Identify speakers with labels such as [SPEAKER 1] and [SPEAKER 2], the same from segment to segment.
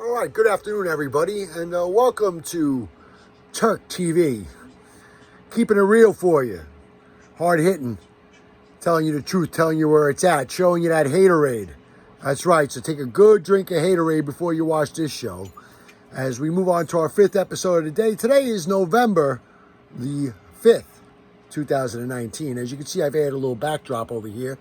[SPEAKER 1] All right, good afternoon, everybody, and welcome to Turk TV. Keeping it real for you, hard hitting, telling you the truth, telling you where it's at, showing you that haterade. That's right, so take a good drink of haterade before you watch this show. As we move on to our fifth episode of the day, today is November the 5th, 2019. As you can see, I've added a little backdrop over here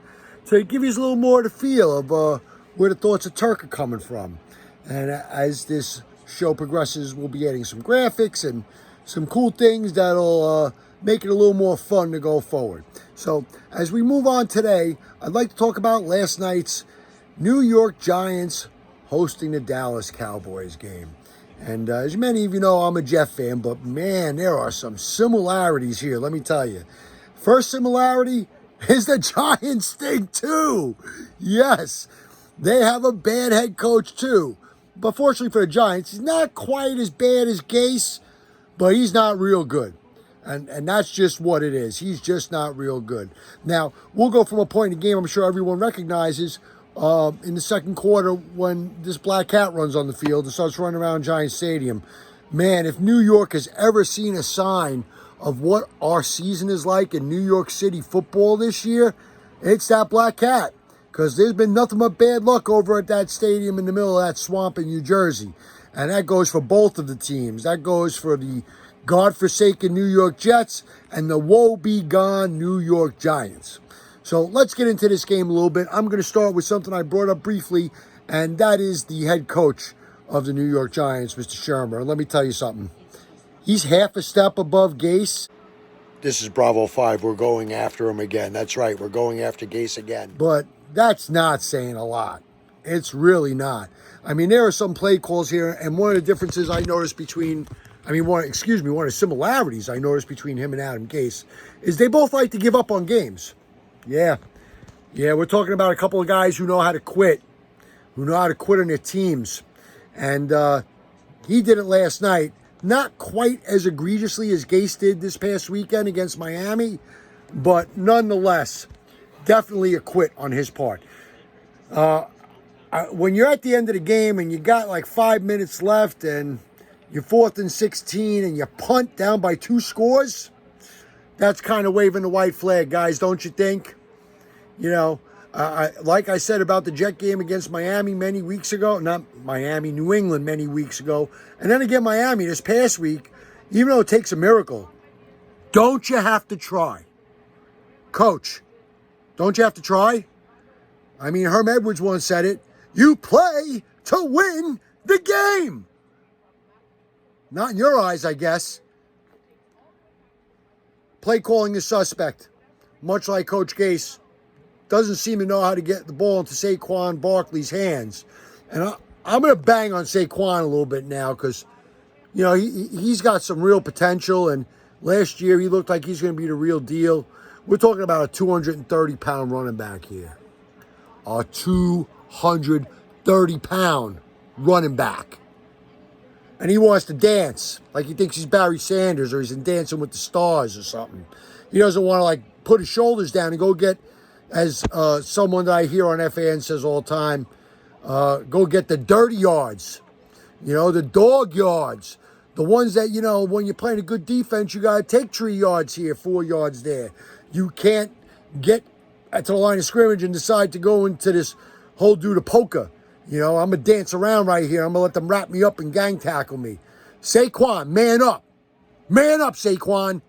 [SPEAKER 1] to give you a little more of the feel of where the thoughts of Turk are coming from. And as this show progresses, we'll be adding some graphics and some cool things that'll make it a little more fun to go forward. So as we move on today, I'd like to talk about last night's New York Giants hosting the Dallas Cowboys game. And as many of you know, I'm a Jet fan, but man, there are some similarities here, let me tell you. First similarity is the Giants stink too. Yes, they have a bad head coach too. But fortunately for the Giants, he's not quite as bad as Gase, but he's not real good. And that's just what it is. He's just not real good. Now, we'll go from a point in the game I'm sure everyone recognizes in the second quarter when this black cat runs on the field and starts running around Giants Stadium. Man, if New York has ever seen a sign of what our season is like in New York City football this year, it's that black cat. Because there's been nothing but bad luck over at that stadium in the middle of that swamp in New Jersey. And that goes for both of the teams. That goes for the godforsaken New York Jets and the woe-begone New York Giants. So let's get into this game a little bit. I'm going to start with something I brought up briefly, and that is the head coach of the New York Giants, Mr. Shermer. And let me tell you something. He's half a step above Gase. This is Bravo 5. We're going after him again. That's right. We're going after Gase again. But that's not saying a lot. It's really not. I mean, there are some play calls here, and one of the differences I noticed between, one of the similarities I noticed between him and Adam Gase is they both like to give up on games. Yeah, we're talking about a couple of guys who know how to quit, on their teams. And he did it last night. Not quite as egregiously as Gase did this past weekend against Miami, but nonetheless, definitely a quit on his part. When you're at the end of the game and you got like 5 minutes left and you're 4th and 16 and you punt down by 2 scores, that's kind of waving the white flag, guys, don't you think? You know, like I said about the Jet game against Miami many weeks ago, not Miami, New England many weeks ago, and then again Miami this past week, even though it takes a miracle, don't you have to try? Coach, don't you have to try? I mean, Herm Edwards once said it, you play to win the game. Not in your eyes, I guess. Play calling is suspect, much like Coach Gase. Doesn't seem to know how to get the ball into Saquon Barkley's hands. And I'm going to bang on Saquon a little bit now because, you know, he's got some real potential. And last year he looked like he's going to be the real deal. We're talking about a 230-pound running back here. A 230-pound running back. And he wants to dance like he thinks he's Barry Sanders or he's in Dancing with the Stars or something. He doesn't want to, like, put his shoulders down and go get, as someone that I hear on FAN says all the time, go get the dirty yards. You know, the dog yards. The ones that, you know, when you're playing a good defense, you got to take 3 yards here, 4 yards there. You can't get to the line of scrimmage and decide to go into this whole do the poker. You know, I'm going to dance around right here. I'm going to let them wrap me up and gang tackle me. Saquon, man up. Man up, Saquon.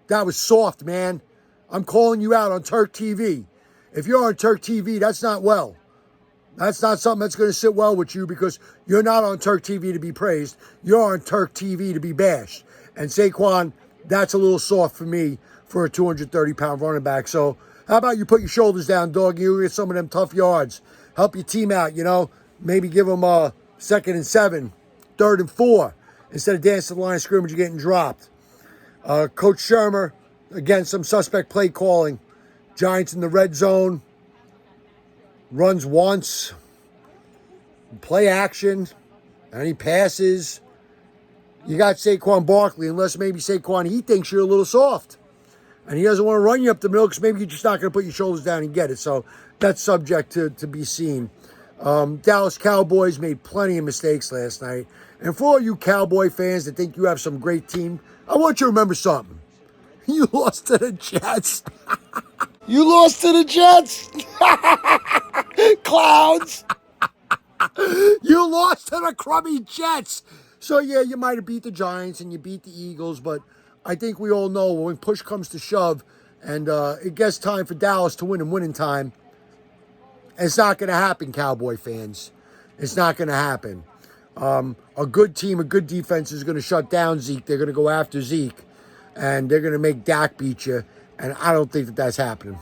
[SPEAKER 1] That was soft, man. I'm calling you out on Turk TV. If you're on Turk TV, that's not well. That's not something that's going to sit well with you because you're not on Turk TV to be praised. You're on Turk TV to be bashed. And Saquon, that's a little soft for me for a 230-pound running back. So how about you put your shoulders down, dog? You get some of them tough yards. Help your team out, you know. Maybe give them a 2nd and 7, 3rd and 4. Instead of dancing the line of scrimmage, you're getting dropped. Coach Shermer, again, some suspect play calling. Giants in the red zone. Runs once. Play action. And he passes. You got Saquon Barkley, unless maybe Saquon, he thinks you're a little soft. And he doesn't want to run you up the middle because maybe you're just not going to put your shoulders down and get it. So that's subject to be seen. Dallas Cowboys made plenty of mistakes last night. And for all you Cowboy fans that think you have some great team, I want you to remember something. You lost to the Jets. You lost to the Jets. Clowns. You lost to the crummy Jets. So, yeah, you might have beat the Giants and you beat the Eagles, but I think we all know when push comes to shove and it gets time for Dallas to win in winning time, it's not going to happen, Cowboy fans. It's not going to happen. A good team, a good defense is going to shut down Zeke. They're going to go after Zeke, and they're going to make Dak beat you, and I don't think that that's happening.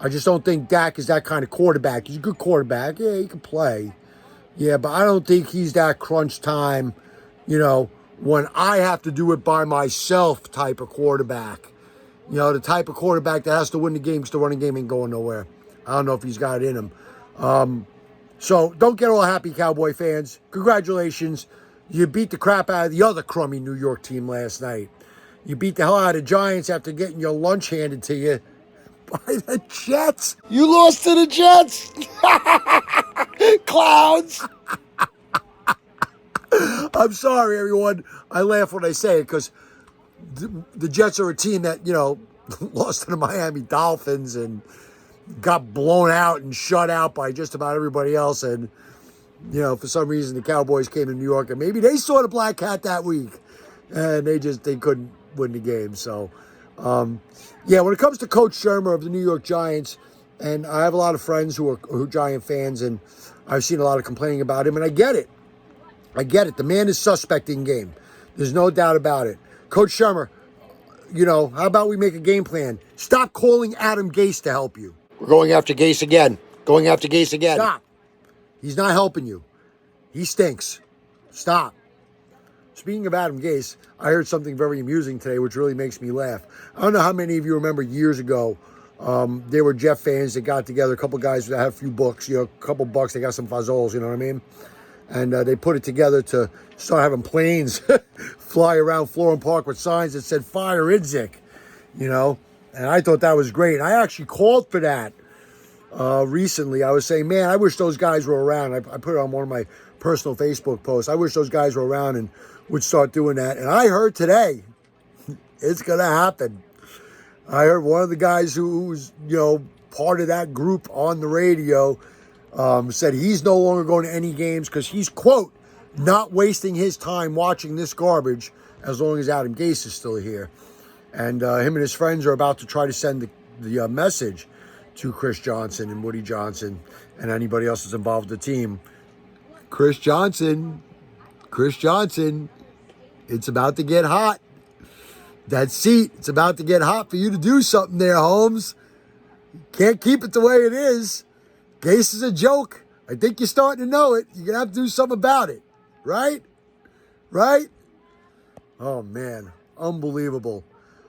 [SPEAKER 1] I just don't think Dak is that kind of quarterback. He's a good quarterback. Yeah, he can play. Yeah, but I don't think he's that crunch time, when I have to do it by myself type of quarterback. The type of quarterback that has to win the game because the running game ain't going nowhere. I don't know if he's got it in him. So don't get all happy, Cowboy fans. Congratulations. You beat the crap out of the other crummy New York team last night. You beat the hell out of the Giants after getting your lunch handed to you by the Jets. You lost to the Jets. Clowns. I'm sorry, everyone. I laugh when I say it because the Jets are a team that, lost to the Miami Dolphins and got blown out and shut out by just about everybody else. And, for some reason, the Cowboys came to New York and maybe they saw the Black Cat that week and they couldn't win the game. So, when it comes to Coach Shermer of the New York Giants, and I have a lot of friends who are Giant fans, and I've seen a lot of complaining about him, and I get it. The man is suspect in game. There's no doubt about it. Coach Shermer, how about we make a game plan? Stop calling Adam Gase to help you. We're going after Gase again. Stop. He's not helping you. He stinks. Stop. Speaking of Adam Gase, I heard something very amusing today, which really makes me laugh. I don't know how many of you remember years ago, there were Jeff fans that got together, a couple guys that had a few books, a couple bucks, they got some fazols, you know what I mean? And they put it together to start having planes fly around Florham Park with signs that said, "Fire Idzik," And I thought that was great. I actually called for that recently. I was saying, man, I wish those guys were around. I put it on one of my personal Facebook posts. I wish those guys were around and would start doing that. And I heard today it's going to happen. I heard one of the guys who's, part of that group on the radio said he's no longer going to any games because he's, quote, not wasting his time watching this garbage as long as Adam Gase is still here. And him and his friends are about to try to send the message to Chris Johnson and Woody Johnson and anybody else that's involved with the team. Chris Johnson, it's about to get hot. That seat, it's about to get hot for you to do something there, Holmes. Can't keep it the way it is. Gase is a joke. I think you're starting to know it. You're going to have to do something about it. Right? Oh, man. Unbelievable.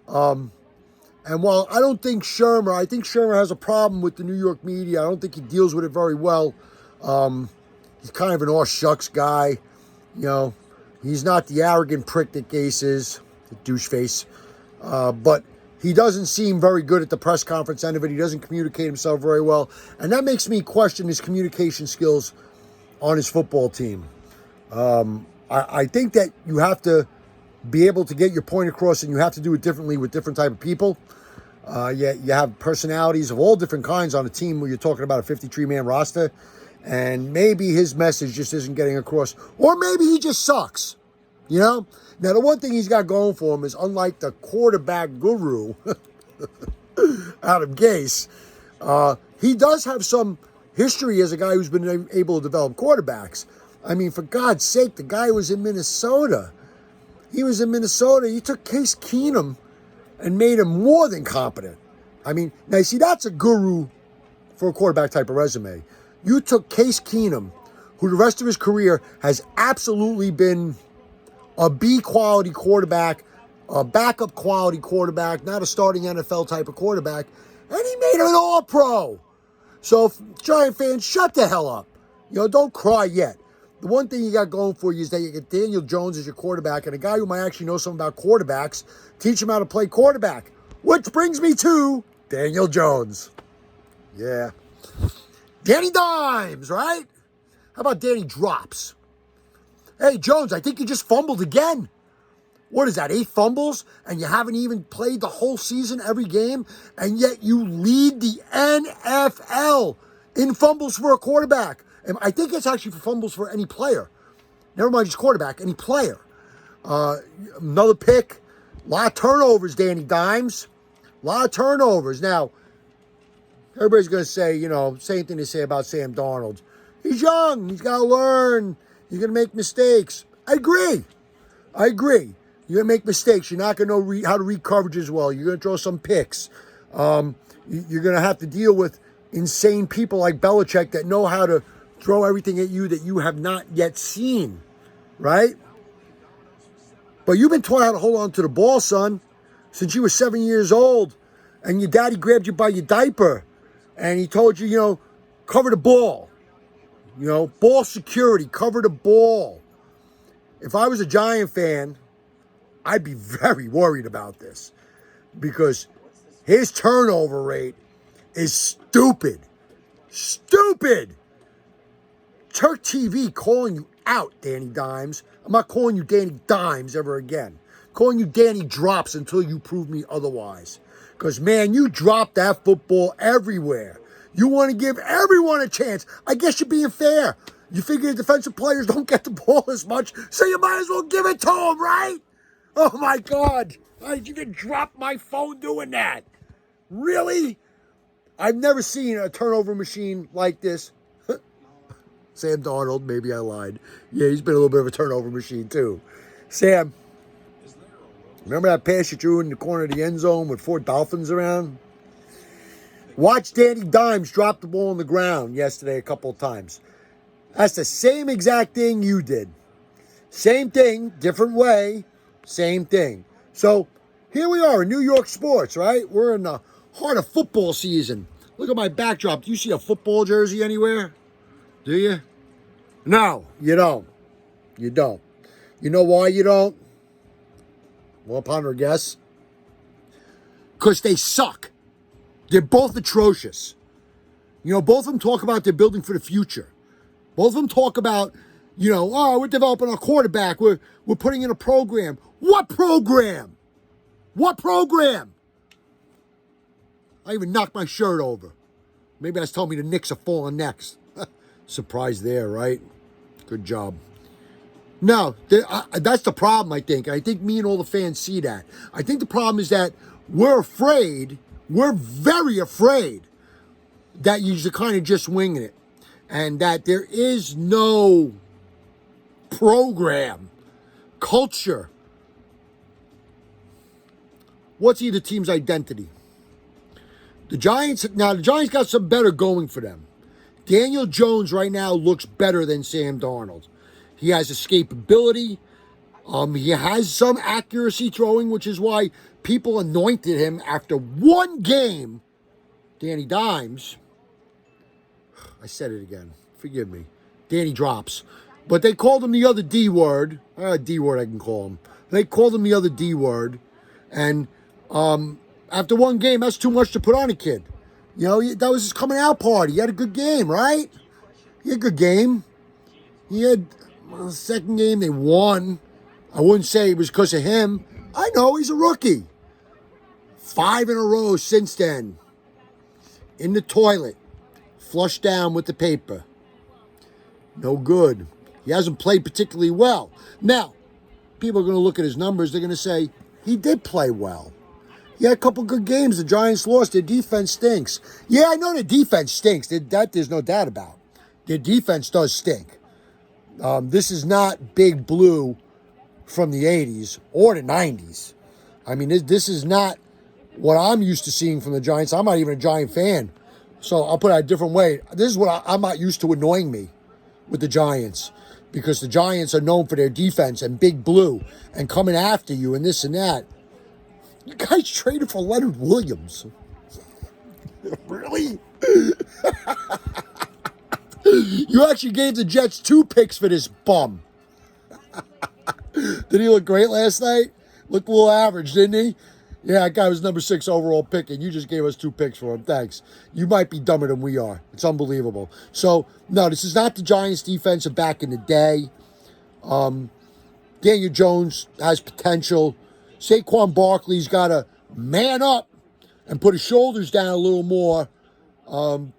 [SPEAKER 1] And while I don't think I think Shermer has a problem with the New York media. I don't think he deals with it very well. He's kind of an all shucks guy. He's not the arrogant prick that Gase is, the douche face. But he doesn't seem very good at the press conference end of it. He doesn't communicate himself very well. And that makes me question his communication skills on his football team. I think that you have to be able to get your point across, and you have to do it differently with different type of people. You have personalities of all different kinds on a team where you're talking about a 53-man roster, and maybe his message just isn't getting across, or maybe he just sucks. Now, the one thing he's got going for him is, unlike the quarterback guru, Adam Gase, he does have some history as a guy who's been able to develop quarterbacks. I mean, for God's sake, the guy was in Minnesota. He took Case Keenum and made him more than competent. I mean, now you see, that's a guru for a quarterback type of resume. You took Case Keenum, who the rest of his career has absolutely been a B quality quarterback, a backup quality quarterback, not a starting NFL type of quarterback, and he made him an all-pro. So, Giant fans, shut the hell up. Don't cry yet. The one thing you got going for you is that you get Daniel Jones as your quarterback, and a guy who might actually know something about quarterbacks, teach him how to play quarterback. Which brings me to Daniel Jones. Yeah. Danny Dimes, right? How about Danny drops? Hey, Jones, I think you just fumbled again. What is that, 8 fumbles? And you haven't even played the whole season, every game? And yet you lead the NFL in fumbles for a quarterback. And I think it's actually for fumbles for any player. Never mind just quarterback, any player. Another pick. A lot of turnovers, Danny Dimes. A lot of turnovers. Now, everybody's going to say, same thing they say about Sam Darnold. He's young. He's got to learn. He's going to make mistakes. I agree. You're going to make mistakes. You're not going to know how to read coverages well. You're going to throw some picks. You're going to have to deal with insane people like Belichick that know how to throw everything at you that you have not yet seen, right? But you've been taught how to hold on to the ball, son, since you were 7 years old, and your daddy grabbed you by your diaper, and he told you, cover the ball. Ball security, cover the ball. If I was a Giant fan, I'd be very worried about this because his turnover rate is stupid. Stupid. Turk TV calling you out, Danny Dimes. I'm not calling you Danny Dimes ever again. I'm calling you Danny Drops until you prove me otherwise. Because, man, you drop that football everywhere. You want to give everyone a chance. I guess you're being fair. You figure defensive players don't get the ball as much, so you might as well give it to them, right? Oh, my God. You can drop my phone doing that. Really? I've never seen a turnover machine like this. Sam Darnold, maybe I lied. Yeah, he's been a little bit of a turnover machine, too. Sam, remember that pass you threw in the corner of the end zone with 4 Dolphins around? Watch Danny Dimes drop the ball on the ground yesterday a couple of times. That's the same exact thing you did. Same thing, different way, same thing. So here we are in New York sports, right? We're in the heart of football season. Look at my backdrop. Do you see a football jersey anywhere? Do you? No, you don't. You don't. You know why you don't? Well, upon our guess. Because they suck. They're both atrocious. Both of them talk about they're building for the future. Both of them talk about, we're developing our quarterback. We're putting in a program. What program? What program? I even knocked my shirt over. Maybe that's telling me the Knicks are falling next. Surprise there, right? Good job. No, that's the problem, I think. I think me and all the fans see that. I think the problem is that we're afraid, we're very afraid that you're kind of just winging it and that there is no program, culture. What's either team's identity? The Giants got some better going for them. Daniel Jones right now looks better than Sam Darnold. He has escapability. He has some accuracy throwing, which is why people anointed him after one game. Danny Dimes. I said it again. Forgive me. Danny Drops. But they called him the other D word. D word I can call him. They called him the other D word. And after one game, that's too much to put on a kid. That was his coming out party. He had a good game, right? He had a good game. He had the second game they won. I wouldn't say it was because of him. I know he's a rookie. 5 in a row since then. In the toilet. Flushed down with the paper. No good. He hasn't played particularly well. Now, people are going to look at his numbers. They're going to say, he did play well. He had a couple good games. The Giants lost. Their defense stinks. Yeah, I know their defense stinks. That there's no doubt about. Their defense does stink. This is not Big Blue from the 80s or the 90s. I mean, this is not what I'm used to seeing from the Giants. I'm not even a Giant fan. So I'll put it a different way. This is what I'm not used to annoying me with the Giants. Because the Giants are known for their defense and Big Blue and coming after you and this and that. You guys traded for Leonard Williams. Really? You actually gave the Jets 2 picks for this bum. Did he look great last night? Looked a little average, didn't he? Yeah, that guy was number 6 overall pick, and you just gave us 2 picks for him. Thanks. You might be dumber than we are. It's unbelievable. So, no, this is not the Giants' defense of back in the day. Daniel Jones has potential. Saquon Barkley's got to man up and put his shoulders down a little more.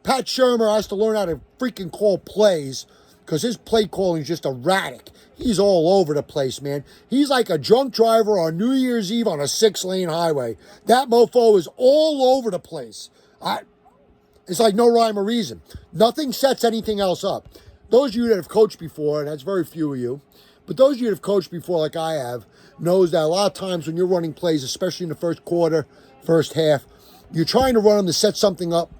[SPEAKER 1] Pat Shurmur has to learn how to freaking call plays because his play calling is just erratic. He's all over the place, man. He's like a drunk driver on New Year's Eve on a 6-lane highway. That mofo is all over the place. It's like no rhyme or reason. Nothing sets anything else up. Those of you that have coached before, and that's very few of you, but those of you that have coached before like I have, knows that a lot of times when you're running plays, especially in the first quarter, first half, you're trying to run them to set something up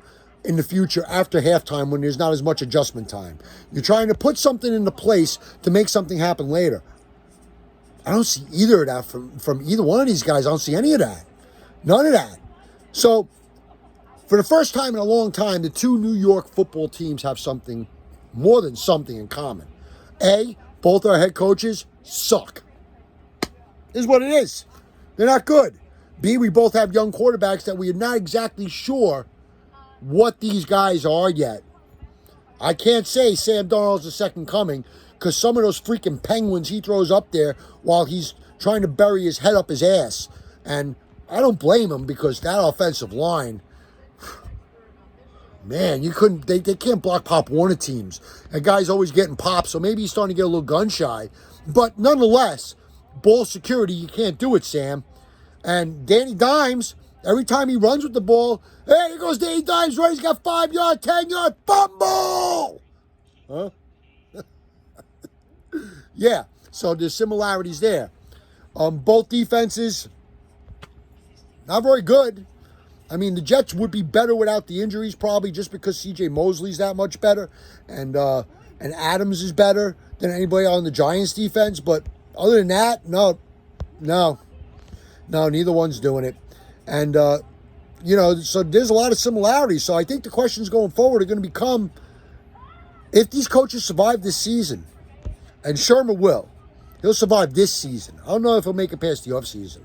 [SPEAKER 1] in the future after halftime when there's not as much adjustment time. You're trying to put something into place to make something happen later. I don't see either of that from either one of these guys. I don't see any of that. None of that. So, for the first time in a long time, the two New York football teams have something, more than something in common. A, both our head coaches suck. Is what it is. They're not good. B, we both have young quarterbacks that we are not exactly sure what these guys are yet. I can't say Sam Darnold's the second coming because some of those freaking penguins he throws up there while he's trying to bury his head up his ass. And I don't blame him because that offensive line, man, they can't block Pop Warner teams. That guy's always getting popped, so maybe he's starting to get a little gun shy. But nonetheless, ball security, you can't do it, Sam. And Danny Dimes, every time he runs with the ball, hey, here goes Danny Dimes, right? He's got 5 yard, 10 yard, fumble! Huh? Yeah, so there's similarities there. Both defenses, not very good. I mean, the Jets would be better without the injuries probably just because C.J. Mosley's that much better and Adams is better than anybody on the Giants defense. But other than that, no, neither one's doing it. And, so there's a lot of similarities. So I think the questions going forward are going to become, if these coaches survive this season, and Sherman he'll survive this season. I don't know if he'll make it past the offseason.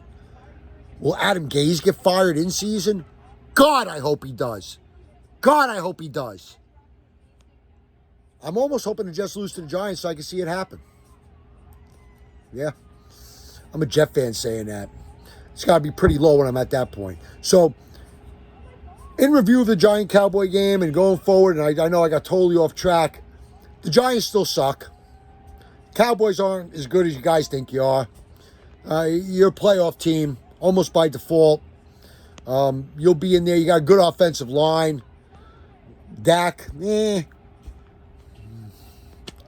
[SPEAKER 1] Will Adam Gase get fired in season? God, I hope he does. God, I hope he does. I'm almost hoping to just lose to the Giants so I can see it happen. Yeah. I'm a Jet fan saying that. It's got to be pretty low when I'm at that point. So, in review of the Giant-Cowboy game and going forward, and I know I got totally off track, the Giants still suck. Cowboys aren't as good as you guys think you are. You're a playoff team, almost by default. You'll be in there. You got a good offensive line. Dak, a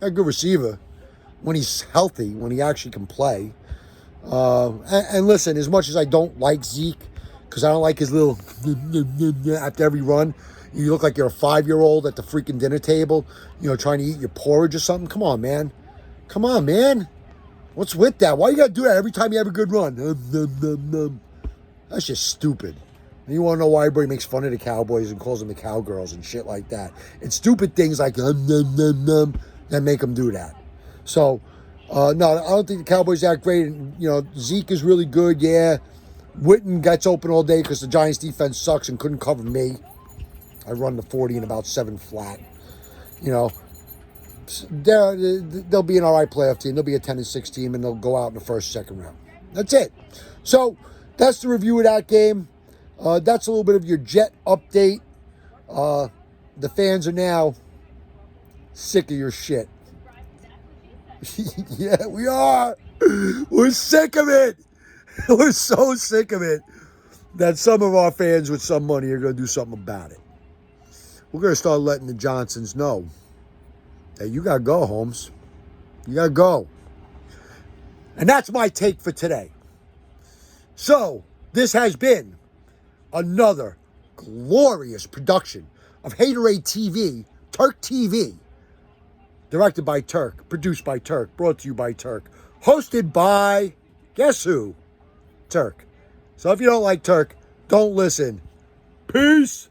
[SPEAKER 1] good receiver when he's healthy, when he actually can play. And listen, as much as I don't like Zeke, because I don't like his little after every run, you look like you're a 5-year-old at the freaking dinner table, trying to eat your porridge or something. Come on, man. What's with that? Why you got to do that every time you have a good run? That's just stupid. And you want to know why everybody makes fun of the Cowboys and calls them the Cowgirls and shit like that. It's stupid things like that make them do that. So, no, I don't think the Cowboys act great. And, Zeke is really good, yeah. Witten gets open all day because the Giants' defense sucks and couldn't cover me. I run the 40 in about 7 flat. They'll be an all right playoff team. They'll be a 10-6 team, and they'll go out in the first, second round. That's it. So that's the review of that game. That's a little bit of your Jet update. The fans are now sick of your shit. Yeah, we are. We're sick of it. We're so sick of it that some of our fans with some money are going to do something about it. We're going to start letting the Johnsons know that you got to go, Holmes. You got to go. And that's my take for today. So, this has been another glorious production of Haterade TV, Turk TV. Directed by Turk, produced by Turk, brought to you by Turk. Hosted by, guess who? Turk. So if you don't like Turk, don't listen. Peace.